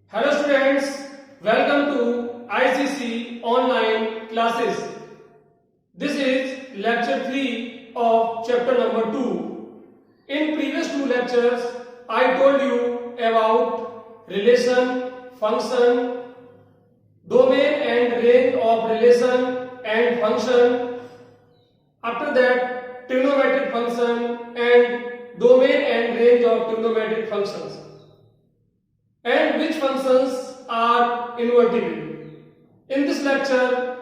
Hello students, welcome to ICC online classes. This is lecture 3 of chapter number 2. In previous two lectures, I told you about relation, function, domain and range of relation and function. After that, trigonometric function and domain and range of trigonometric functions. And which functions are invertible. In this lecture,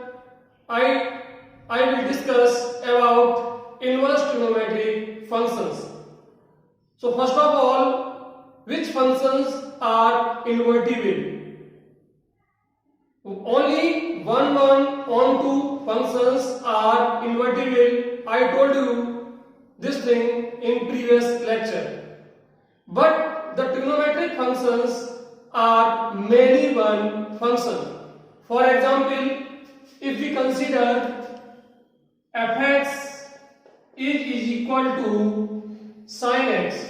I will discuss about inverse trigonometric functions. So first of all, which functions are invertible? Only 1, 2 functions are invertible. I told you this thing in previous lecture. But the trigonometric functions are many one function. For example, if we consider fx is equal to sin x,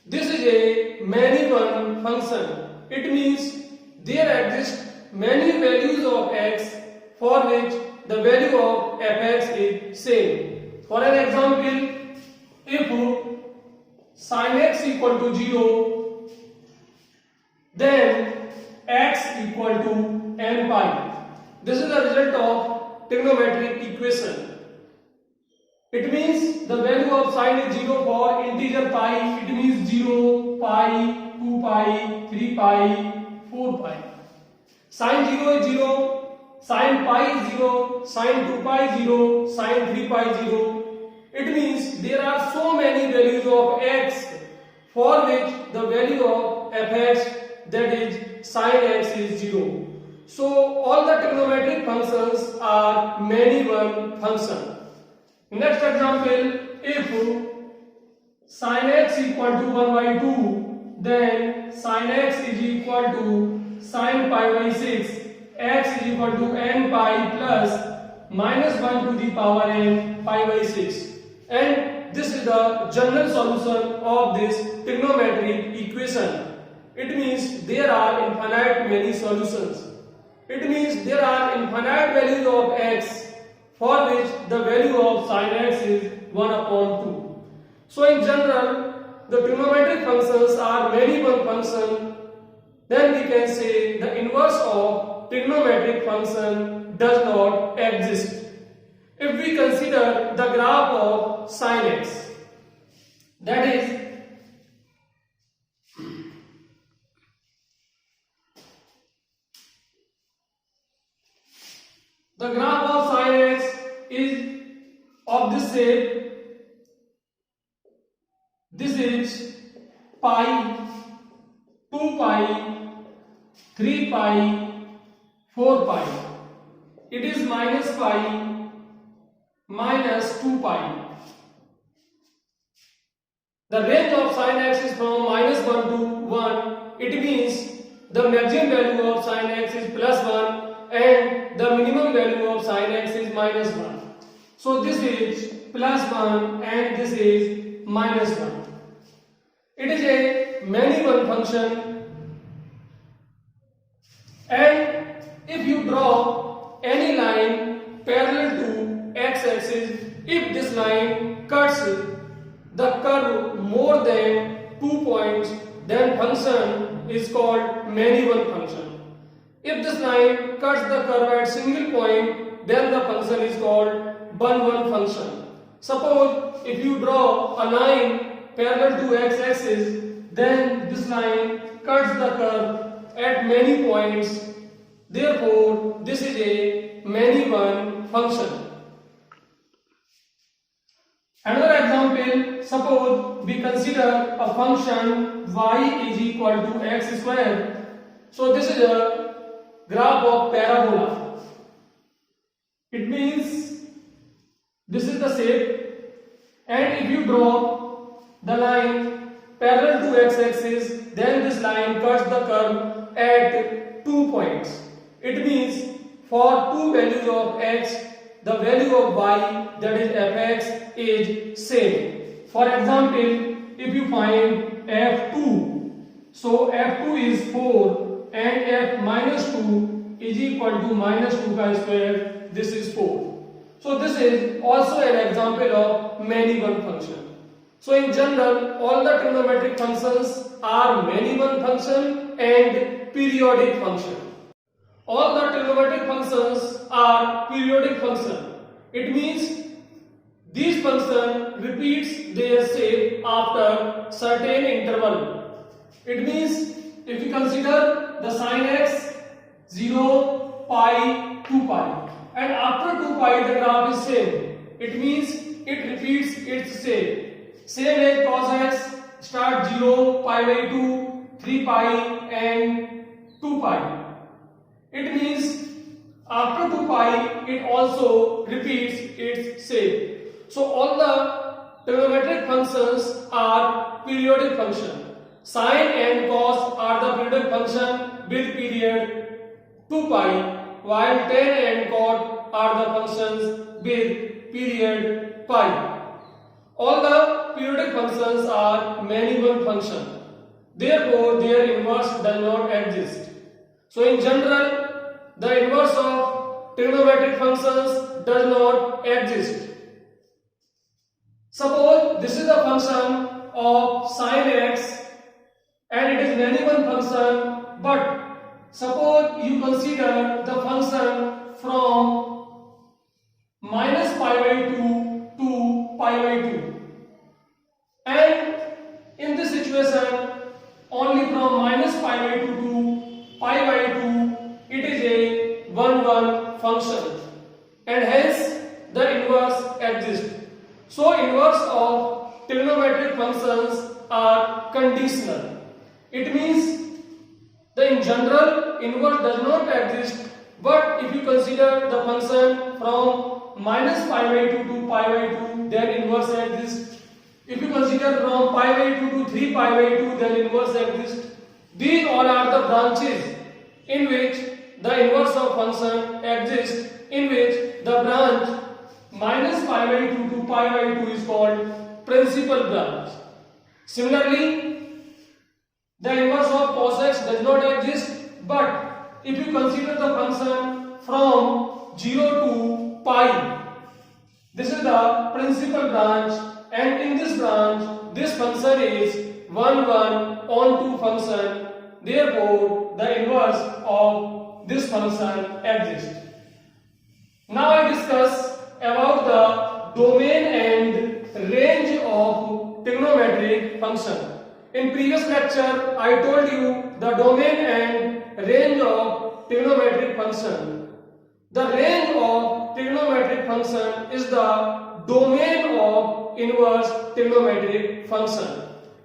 this is a many one function. It means there exist many values of x for which the value of fx is same. For an example, if sin x equal to 0, then x equal to n pi. This is the result of trigonometric equation. It means the value of sin is 0 for integer pi. It means 0, pi, 2 pi, 3 pi, 4 pi. Sin 0 is 0, sin pi is 0, sin 2 pi is 0, sin 3 pi is 0. It means there are so many values of x for which the value of fx, that is sin x, is 0. So all the trigonometric functions are many one function. Next example, if sin x equal to 1 by 2, then sin x is equal to sin pi by 6, x is equal to n pi plus minus 1 to the power n pi by 6. And this is the general solution of this trigonometric equation. It means there are infinite many solutions. It means there are infinite values of x for which the value of sin x is 1 upon 2. So in general, the trigonometric functions are many one function. Then we can say the inverse of trigonometric function does not exist. If we consider the graph of sin x, that is the graph of sin x is of this shape. This is pi, 2 pi, 3 pi, 4 pi. It is minus pi, minus 2 pi. The range of sin x is from minus 1 to 1. It means the maximum value of sin x is plus 1 and the minimum value of sin x is minus 1. So this is plus 1 and this is minus 1. It is a many one function, and if you draw any line parallel to x-axis, if this line cuts the curve more than 2 points, then function is called many one function. If this line cuts the curve at single point, then the function is called one function. Suppose if you draw a line parallel to x-axis, then this line cuts the curve at many points. Therefore, this is a many one function. Another example, suppose we consider a function y is equal to x square. So this is a graph of parabola. It means this is the shape, and if you draw the line parallel to x-axis, then this line cuts the curve at 2 points. It means for two values of x, the value of y, that is fx, is same. For example, if you find f2, so f2 is 4 and f minus 2 is equal to minus 2 का square. This is 4. So this is also an example of many one function. So in general, all the trigonometric functions are many one function and periodic function. All the trigonometric functions are periodic function. It means these function repeats their shape after certain interval. It means if you consider the sin x 0, pi, 2 pi, and after 2 pi the graph is same. It means it repeats its shape. Same as cos x, start 0, pi by 2, 3 pi and 2 pi. It means after 2 pi it also repeats its shape. So all the trigonometric functions are periodic function. Sin and cos are the periodic function with period 2 pi, while tan and cot are the functions with period pi. All the periodic functions are many one function. Therefore, their inverse does not exist. So in general, the inverse of trigonometric functions does not exist. Suppose this is the function of sin x and it is many one function, but suppose you consider the function from minus pi by 2 to pi by 2, and in this situation only from minus pi by 2 to pi by 2 it is a one function, and hence the inverse exists. So inverse of trigonometric functions are conditional. It means that in general inverse does not exist, but if you consider the function from minus pi by 2 to pi by 2, then inverse exists. If you consider from pi by 2 to 3 pi by 2, then inverse exists. These all are the branches in which the inverse of function exists, in which the branch minus pi by 2 to pi by 2 is called principal branch. Similarly, the inverse of cos x does not exist, but if you consider the function from 0 to pi, this is the principal branch, and in this branch this function is 1 on 2 function. Therefore, the inverse of this function exists. Now I discuss about the domain and range of trigonometric function. In previous lecture, I told you the domain and range of trigonometric function. The range of trigonometric function is the domain of inverse trigonometric function.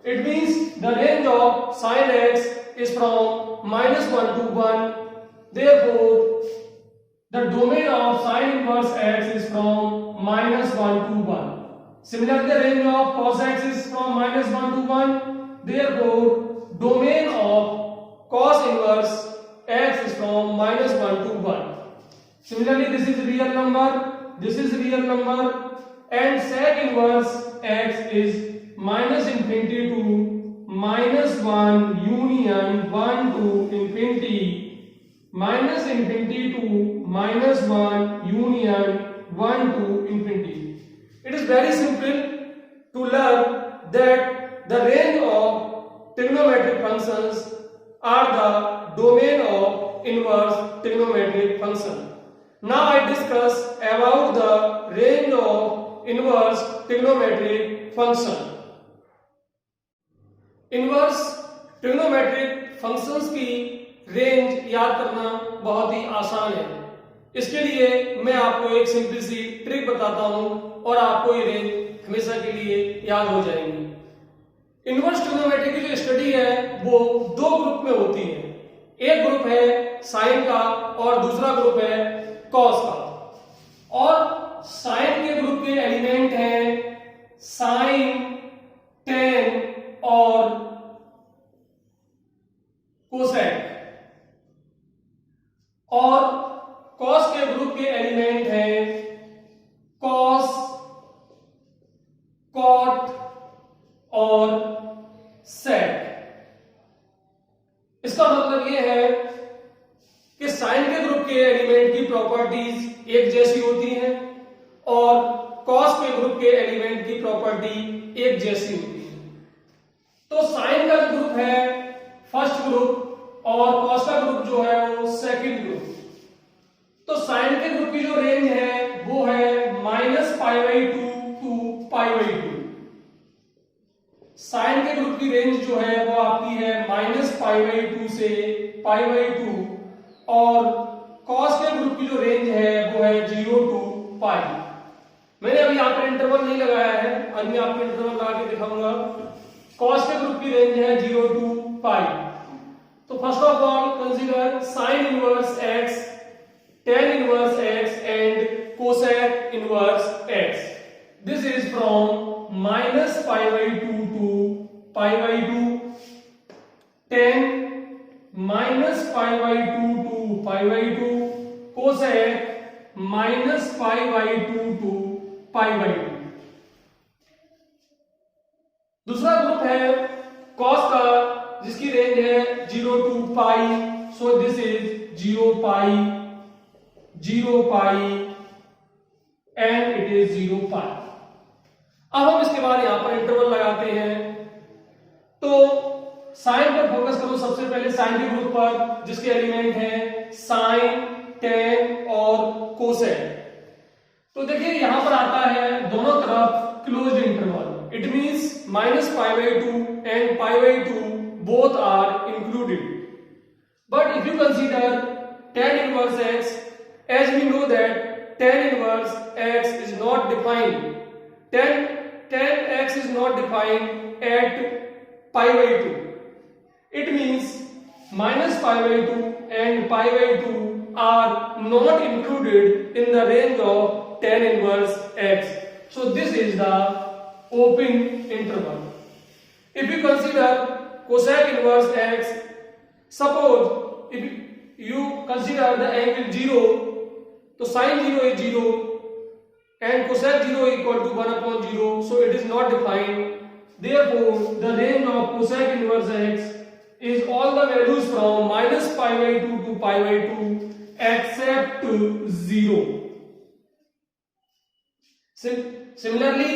It means the range of sin x is from minus 1 to 1. Therefore, the domain of sin inverse x is from minus 1 to 1. Similarly, the range of cos x is from minus 1 to 1. Therefore, domain of cos inverse x is from minus 1 to 1. Similarly, this is real number, this is real number, and sec inverse x is minus infinity to minus 1 union 1 to infinity, minus infinity to minus 1 union 1 to infinity. It is very simple to learn that the range of trigonometric functions are the domain of inverse trigonometric function. Now I discuss about the range of inverse trigonometric function. Inverse trigonometric functions की range याद करना बहुत ही आसान है। इसके लिए मैं आपको एक सिंपल सी ट्रिक बताता हूं और आपको ये रेंज हमेशा के लिए याद हो जाएंगी। इनवर्स ट्रिग्नोमेट्री की जो स्टडी है वो दो ग्रुप में होती है। एक ग्रुप है साइन का और दूसरा ग्रुप है कॉस का। और साइन के ग्रुप के एलिमेंट हैं साइन, टेन और कोसेक, और कॉस के ग्रुप के एलिमेंट हैं कॉस, कॉट और सेक। इसका मतलब यह हैं कि साइन के ग्रुप के एलिमेंट की प्रॉपर्टीज एक जैसी होती हैं और कॉस के ग्रुप के एलिमेंट की प्रॉपर्टी एक जैसी होती है। तो साइन का जो ग्रुप है फर्स्ट ग्रुप और कॉस का ग्रुप जो है वो सेकंड ग्रुप। तो साइन के ग्रुप की जो रेंज है वो है -π/2 टू π/2। साइन के ग्रुप की रेंज जो है वो आपकी है -π/2 से π/2 और कॉस के ग्रुप की जो रेंज है वो है 0 टू π। मैंने अभी यहाँ पर इंटरवल नहीं लगाया है, अभी मैं आपको इंटरवल लगा के दिखाऊंगा। कॉस के ग्रुप की रेंज है 0 टू π। तो first of all consider sine inverse x, tan inverse x and cosec inverse x. This is from -π/2 to π/2, tan -π/2 to π/2, cosec -π/2 to π/2। दूसरा ग्रुप है cos का जिसकी रेंज है 0 to π, so this is 0 π, 0 π and it is 0 π। अब हम इसके बाद यहां पर इंटरवल लगाते हैं। तो साइन पर फोकस करो सबसे पहले साइन के ग्रुप पर जिसके एलिमेंट हैं साइन, tan और कोसेक। तो देखिए यहां पर आता है दोनों तरफ closed interval, it means -π/2 and π/2 both are included। But if you consider tan inverse x, as we know that tan inverse x is not defined, tan x is not defined at π/2, it means -π/2 and π/2 are not included in the range of tan inverse x, so this is the open interval। If you consider cosec inverse x, suppose if you consider the angle 0, so sin 0 is 0 and cosec 0 equal to 1/0, so it is not defined। Therefore the range of cosec inverse x is all the values from -π/2 to π/2 except 0। Similarly,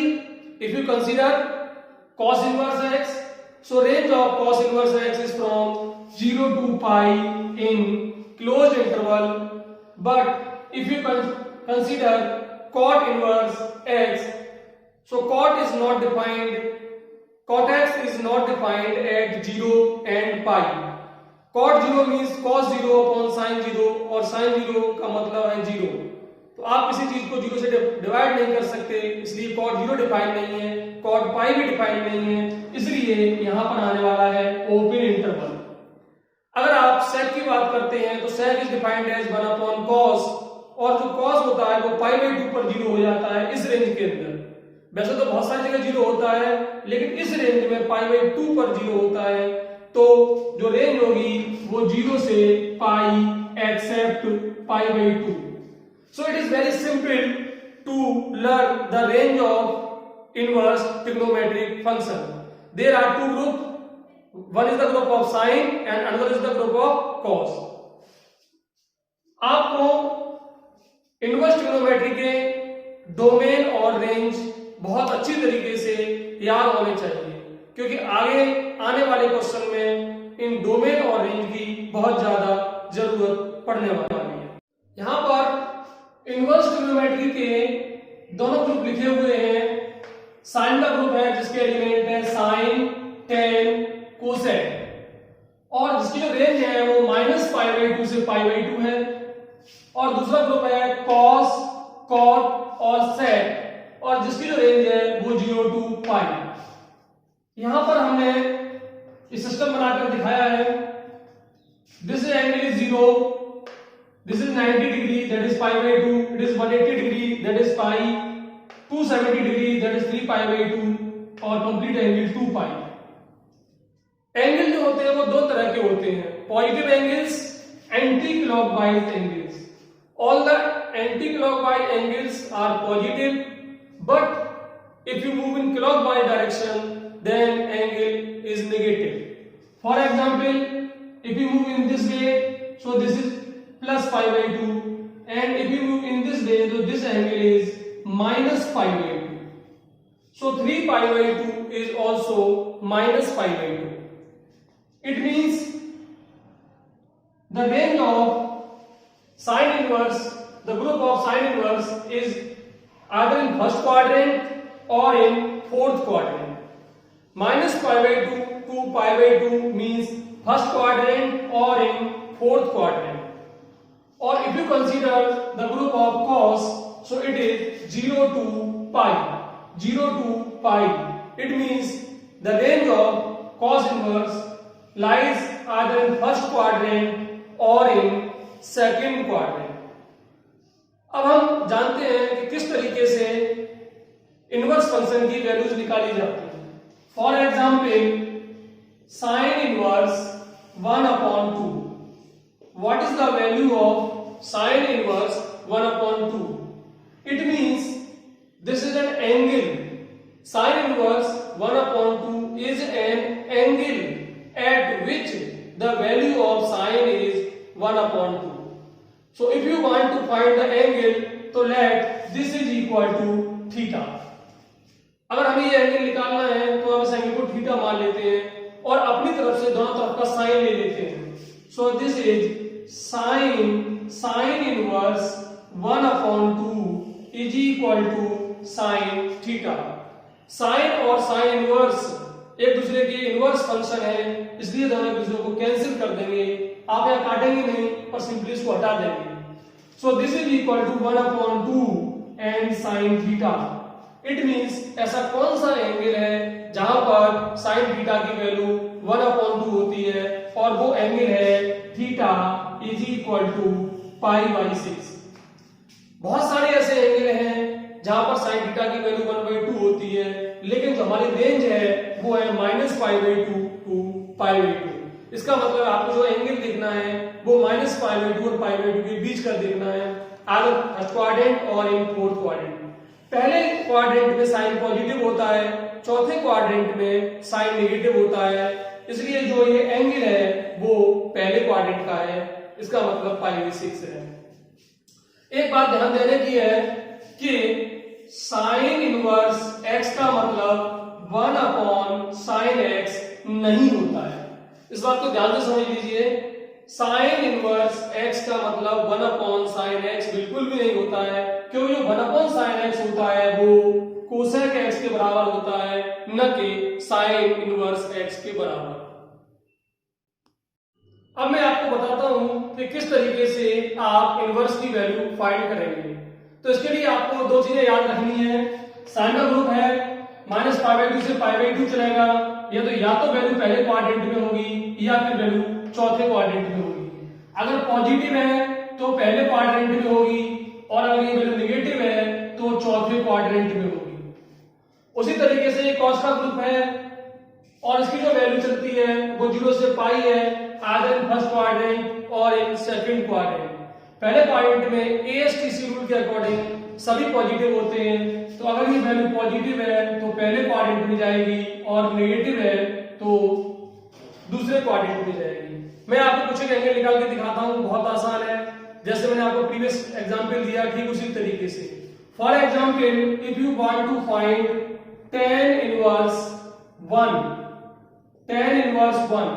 if you consider cos inverse x, so range of cos inverse x is from 0 to π in closed interval। But if you consider cot inverse x, so cot is not defined, cot x is not defined at 0 and π। cot 0 means cos 0 upon sin 0 और sin 0 का मतलब है 0। तो आप किसी चीज को 0 से डिवाइड नहीं कर सकते, इसलिए cot 0 डिफाइंड नहीं है, cot π भी डिफाइंड नहीं है, इसलिए यहां पर आने वाला है ओपन इंटरवल। अगर आप sec की बात करते हैं तो sec is defined as 1/cos और जो cos होता है वो π/2 पर 0 हो जाता है इस रेंज के अंदर। वैसे तो बहुत सारी जगह 0 होता है लेकिन इस रेंज में π/2 पर 0 होता है, तो जो रेंज होगी वो 0 से π accept π/2। So it is very simple to learn the range of inverse trigonometric function। There are two groups, one is the group of sine and another is the group of cos। आपको inverse trigonometry के domain और range बहुत अच्छी तरीके से याद होने चाहिए, क्योंकि आगे आने वाले क्वेश्चन में इन डोमेन और रेंज की बहुत ज्यादा जरूरत पड़ने वाली है। यहां पर इनवर्स ट्रिग्नोमेट्री के दोनों ग्रुप लिखे हुए हैं। साइन का ग्रुप है जिसके एलिमेंट है साइन, tan, कोसेक और जिसकी जो रेंज है वो -π/2 से π/2 है। और दूसरा ग्रुप है कॉस, कॉट और सेक और जिसकी जो रेंज है वो 0 टू π। यहां पर हमने इस सिस्टम बनाकर दिखाया है। This angle is 0, this is 90 degree, that is π/2, it is 180 degree, that is π, 270 degree, that is 3π/2 और कंप्लीट एंगल 2π। एंगल जो होते हैं वो दो तरह के होते हैं, positive angles, anti clockwise angles. All the anti clockwise angles are positive, but if you move in clockwise direction then angle is negative। For example, if you move in this way, so this is plus pi by 2, and if you move in this way, so this angle is minus pi by 2. So 3 pi by 2 is also minus pi by 2. It means the range of sine inverse, the group of sine inverse is either in first quadrant or in fourth quadrant. Minus pi by 2 to pi by 2 means first quadrant or in fourth quadrant. Or if you consider the group of cos, so it is 0 to pi. 0 to pi. It means the range of cos inverse lies either in first quadrant or in second quadrant. अब हम जानते हैं कि किस तरीके से inverse function की values निकाली जाती है. For example sine inverse 1/2. What is the value of sine inverse 1/2? It means this is an angle. Sin inverse 1/2 is an angle at which the value of sin is 1/2. So if you want to find the angle, तो let this is equal to theta. अगर हमें ये angle निकालना है तो हम इस angle को थीटा मान लेते हैं और अपनी तरफ से दोनों तरफ का साइन ले लेते हैं. So this is sin inverse 1/2 is equal to sine theta. Sine और साइन इनवर्स एक दूसरे के इनवर्स फंक्शन है, इसलिए दोनों एक दूसरे को कैंसिल कर देंगे. आप यहां काटेंगे नहीं पर सिंपली इसको हटा देंगे. So this is equal to 1/2 and sine theta. It means ऐसा कौन सा एंगल है जहां पर साइन थीटा की वैल्यू 1/2 होती है और वो एंगल है theta is equal to pi by 6. बहुत सारे ऐसे एंगल हैं जहां पर sin थीटा की वैल्यू 1/2 होती है, लेकिन जो हमारी रेंज है वो है minus pi by 2 to pi by 2. इसका मतलब आपको जो एंगल देखना है वो माइनस पाई बाई 2 और पाई बाई 2 के बीच का देखना है, आइदर फर्स्ट क्वाड्रेंट और इन फोर्थ क्वाड्रेंट. पहले क्वाड्रेंट में साइन पॉजिटिव होता है, चौथे क्वाड्रेंट में साइन नेगेटिव होता है, इसलिए जो ये एंगल है वो पहले क्वाड्रेंट का है. इसका मतलब पाई बाई 6 है. एक बात ध्यान देने की है कि साइन इनवर्स x का मतलब 1/sin x नहीं होता है. इस बात को ध्यान से समझ लीजिए. साइन इनवर्स x का मतलब 1/sin x बिल्कुल भी नहीं होता है, क्योंकि जो 1/sin x होता है वो कोसेक x के बराबर होता है, न कि साइन इनवर्स x के बराबर. अब मैं आपको बताता हूं कि किस तरीके से आप इनवर्स की वैल्यू फाइंड करेंगे. तो इसके लिए आपको दो चीजें याद रखनी है. साइन का ग्रुप है माइनस पाई बाई 2 से पाई बाई 2 चलेगा. या तो वैल्यू पहले क्वाड्रेंट में होगी या फिर वैल्यू चौथे क्वाड्रेंट में होगी. अगर पॉजिटिव है तो पहले क्वाड्रेंट में होगी और अगर ये वैल्यू नेगेटिव है तो चौथे क्वाड्रेंट में होगी. उसी तरीके से कॉस का ग्रुप है और इसकी जो वैल्यू चलती है वो 0 से पाई है, आइदर इन फर्स्ट क्वाड्रेंट और इन सेकंड क्वाड्रेंट. पहले क्वाड्रेंट में एएसटीसी रूल के अकॉर्डिंग सभी पॉजिटिव होते हैं, तो अगर ये वैल्यू पॉजिटिव है तो पहले क्वाड्रेंट में जाएगी और नेगेटिव है तो दूसरे क्वाड्रेंट में जाएगी. मैं आपको कुछ एंगल निकाल के दिखाता हूं, बहुत आसान है. जैसे मैंने आपको प्रीवियस एग्जांपल दिया ठीक उसी तरीके से. For example if you want to find tan inverse 1, tan inverse 1,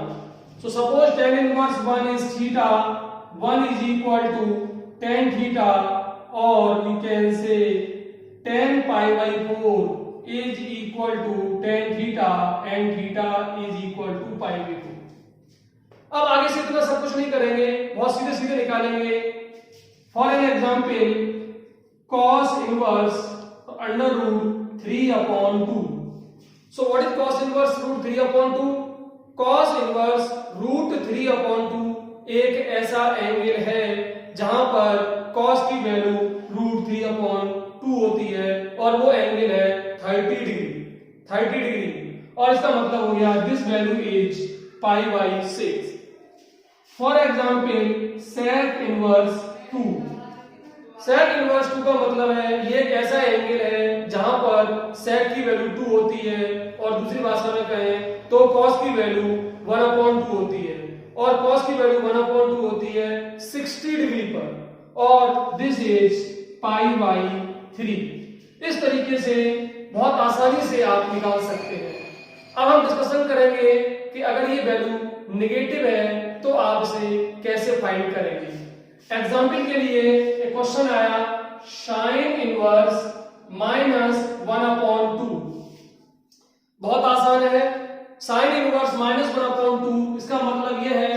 so suppose tan inverse 1 is theta, 1 is equal to tan theta, or you can say tan pi by 4 is equal to tan theta and theta is equal to pi by 2. अब आगे से इतना सब कुछ नहीं करेंगे, बहुत सीधे सीधे निकालेंगे. For an example cos inverse under root 3/2. So what is cos inverse root 3/2? cos inverse root 3/2 एक ऐसा एंगल है जहां पर cos की वैल्यू root 3/2 होती है और वो एंगल है 30 डिग्री. और इसका मतलब हो गया this value is pi by 6. For example sec inverse 2. sec inverse 2 का मतलब है ये एक ऐसा एंगल है जहां पर sec की वैल्यू 2 होती है और दूसरी भाषा में कहें तो cos की वैल्यू 1/2 होती है. और cos की वैल्यू 1/2 होती है 60 डिग्री पर, और दिस इज पाई बाई 3। इस तरीके से बहुत आसानी से आप निकाल सकते हैं। अब हम डिस्कशन करेंगे कि अगर ये वैल्यू नेगेटिव है तो आप इसे कैसे फाइंड करेंगे। एग्जाम्पल के लिए एक क्वेश्चन आया, साइन इनवर्स -1/2। बहुत आसान है, साइन इनवर्स -1/2, इसका मतलब यह है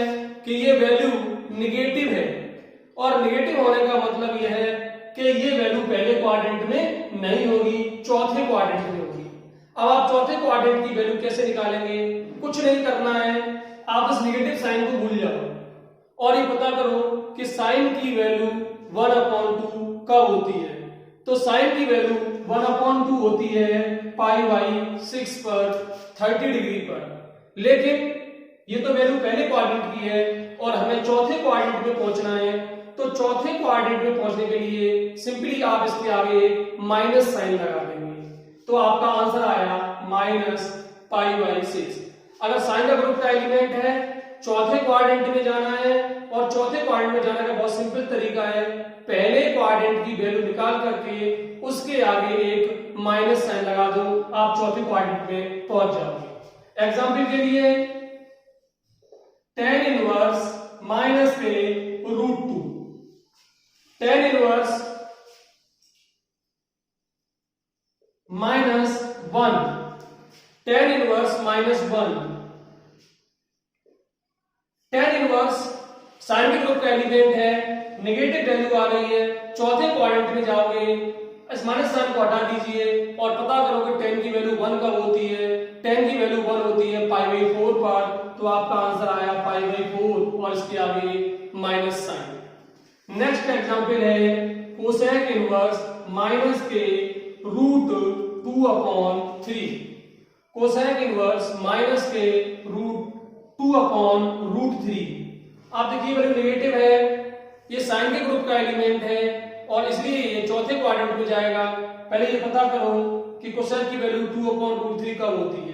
कि ये वैल्यू निगेटिव है, और निगेटिव होने का मतलब यह है कि ये वैल्यू पहले क्वाड्रेंट में नहीं होगी, चौथे क्वाड्रेंट में होगी। अब आप चौथे क्वाड्रेंट की वैल्यू कैसे निकालेंगे? कुछ नहीं करना है, आप इस निगेटिव साइन को भूल जाओ और ये पता करो कि साइन की वैल्यू 1/2 कब होती है। तो साइन की वैल्यू 1/2 होती है पाई बाई 6 पर 30 डिग्री पर। लेकिन ये तो वैल्यू पहले क्वाड्रेंट की है और हमें चौथे क्वाड्रेंट में पहुंचना है। तो चौथे क्वाड्रेंट में पहुंचने के लिए सिंपली आप इसके आगे माइनस साइन लगा देंगे, तो आपका आंसर आया -π/6। अगर साइन का ग्रुप का एलिमेंट है, चौथे क्वाड्रेंट में जाना है, और चौथे क्वाड्रेंट में जाने का बहुत सिंपल तरीका है, पहले क्वाड्रेंट की वैल्यू निकाल करके उसके आगे एक माइनस साइन लगा दो, आप चौथे क्वाड्रेंट में पहुंच जाओगे। एग्जांपल के लिए tan inverse -√2, tan inverse -1, tan inverse -1, tan inverse sine के ग्रुप का एलिमेंट है, नेगेटिव वैल्यू आ रही है, चौथे क्वाड्रेंट में जाओगे, इस माइनस साइन को हटा दीजिए और पता करो कि tan की वैल्यू 1 कब होती है। tan की वैल्यू 1 होती है π/4 पर, तो आपका आंसर आया π/4 और इसके आगे माइनस साइन। नेक्स्ट एग्जांपल है कोसेक इनवर्स -√2/3। Cosec inverse -√2/3। आप देखिए वैल्यू नेगेटिव है, ये साइन के ग्रुप का एलिमेंट है और इसलिए ये चौथे क्वाड्रेंट में जाएगा। पहले ये पता करो कि कोसेक की वैल्यू 2/√3 कब होती है।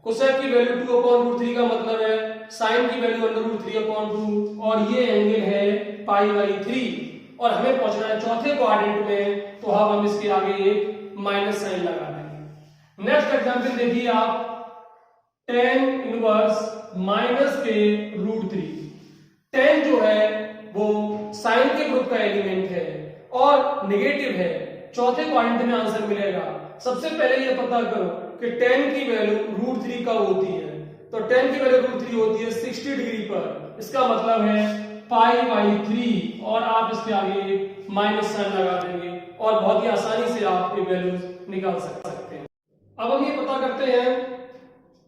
कोसेक की वैल्यू 2/√3 का मतलब है साइन की वैल्यू √3/2 और ये एंगल है π/3 और हमें पहुंचना है चौथे क्वाड्रेंट में, तो अब हम इसके आगे एक माइनस साइन लगा देंगे। नेक्स्ट एग्जांपल देखिए आप, tan इनवर्स -√3। tan जो है वो साइन के ग्रुप का एलिमेंट है और नेगेटिव है, चौथे क्वाड्रेंट में आंसर मिलेगा। सबसे पहले ये पता करो कि tan की वैल्यू √3 कब होती है। तो tan की वैल्यू √3 होती है 60 डिग्री पर, इसका मतलब है π/3 और आप इसके आगे माइनस साइन लगा देंगे और बहुत ही आसानी से आप ये वैल्यूज निकाल सकते हैं। अब हम ये पता करते हैं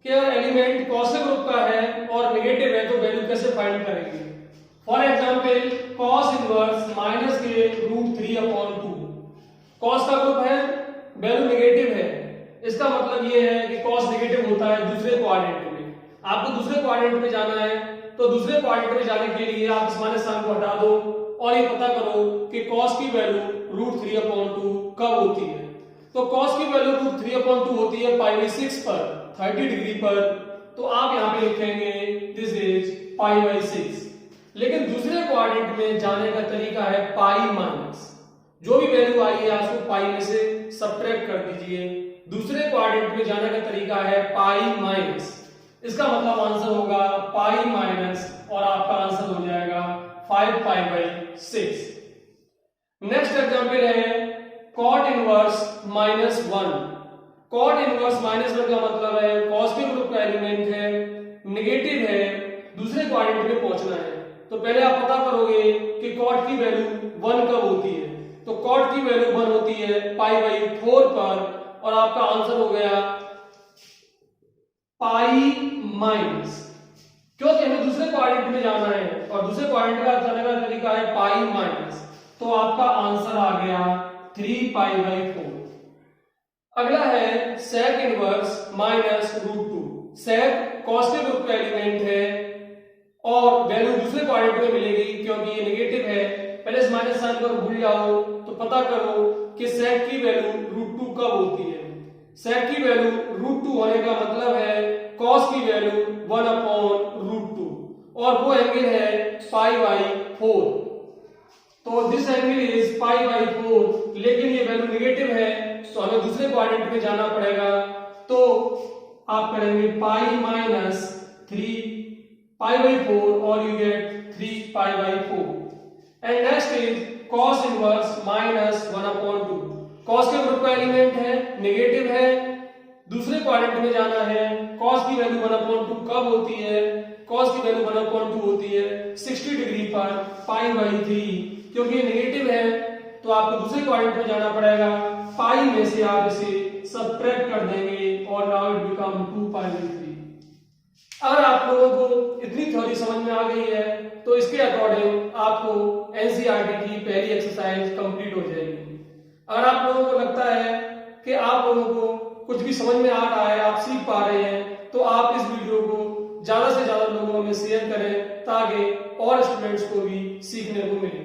कि अगर एलिमेंट कॉस के ग्रुप का है और नेगेटिव है तो वैल्यू कैसे फाइंड करेंगे। For example cos inverse -√3/2। cos का ग्रुप है, वैल्यू नेगेटिव है, इसका मतलब ये है कि cos नेगेटिव होता है दूसरे क्वाड्रेंट में। आपको दूसरे क्वाड्रेंट में जाना है, तो दूसरे क्वाड्रेंट में जाने के लिए आप इस माइनस साइन को हटा दो और ये पता करो कि cos की वैल्यू √3/2 कब होती है। तो cos की वैल्यू √3/2 होती है π/6 पर 30 डिग्री पर, तो आप यहाँ पे लिखेंगे दिस इज π/6। लेकिन दूसरे क्वाड्रेंट में जाने का तरीका है π-, जो भी वैल्यू आई है उसको पाई में से सब्ट्रैक्ट कर दीजिए। दूसरे क्वाड्रेंट में जाने का तरीका है π-, इसका मतलब आंसर होगा π- और आपका आंसर हो जाएगा 5π/6। नेक्स्ट एग्जांपल है cot इनवर्स -1। cot इनवर्स -1 का मतलब है cos के ग्रुप का एलिमेंट है, नेगेटिव है, दूसरे क्वाड्रेंट में पहुंचना है। तो पहले आप पता करोगे कि cot की वैल्यू 1 कब होती है। तो cot की वैल्यू 1 होती है π/4 पर और आपका आंसर हो गया π-, क्योंकि हमें दूसरे क्वाड्रेंट में जाना है और दूसरे क्वाड्रेंट का जाने का तरीका है π-, तो आपका आंसर आ गया 3π/4। अगला है sec इनवर्स -√2। sec cos के ग्रुप का एलिमेंट है और वैल्यू दूसरे क्वाड्रेंट में मिलेगी क्योंकि ये नेगेटिव है। पहले इस माइनस साइन को भूल जाओ तो पता करो कि sec की वैल्यू √2 कब होती है। sec की वैल्यू √2 होने का मतलब है cos की वैल्यू 1/√2 और वो एंगल है पाई बाई 4। तो this angle is pi by 4, लेकिन ये वैल्यू नेगेटिव है तो हमें दूसरे क्वाड्रेंट में जाना पड़ेगा। तो आप करेंगे पाई माइनस 3 पाई बाई 4 और you get 3 pi by 4। And next is cos inverse minus 1/2। cos के ग्रुप का एलिमेंट है, नेगेटिव है, दूसरे क्वाड्रेंट में जाना है। cos की वैल्यू 1/2 कब होती है? cos की वैल्यू 1/2 होती है 60 डिग्री पर पाई बाई 3। क्योंकि ये नेगेटिव है तो आपको दूसरे क्वाड्रेंट में जाना पड़ेगा। पाई में से आप इसे सबट्रैक्ट कर देंगे और now it become 2 pi by 3। अगर आप लोगों को इतनी थ्योरी समझ में आ गई है तो इसके अकॉर्डिंग आपको एनसीईआरटी की पहली एक्सरसाइज कंप्लीट हो जाएगी। अगर आप लोगों को लगता है कि आप लोगों को कुछ भी समझ में आ रहा है, आप सीख पा रहे हैं, तो आप इस वीडियो को ज्यादा से ज्यादा लोगों में शेयर करें ताकि और स्टूडेंट्स को भी सीखने को मिले।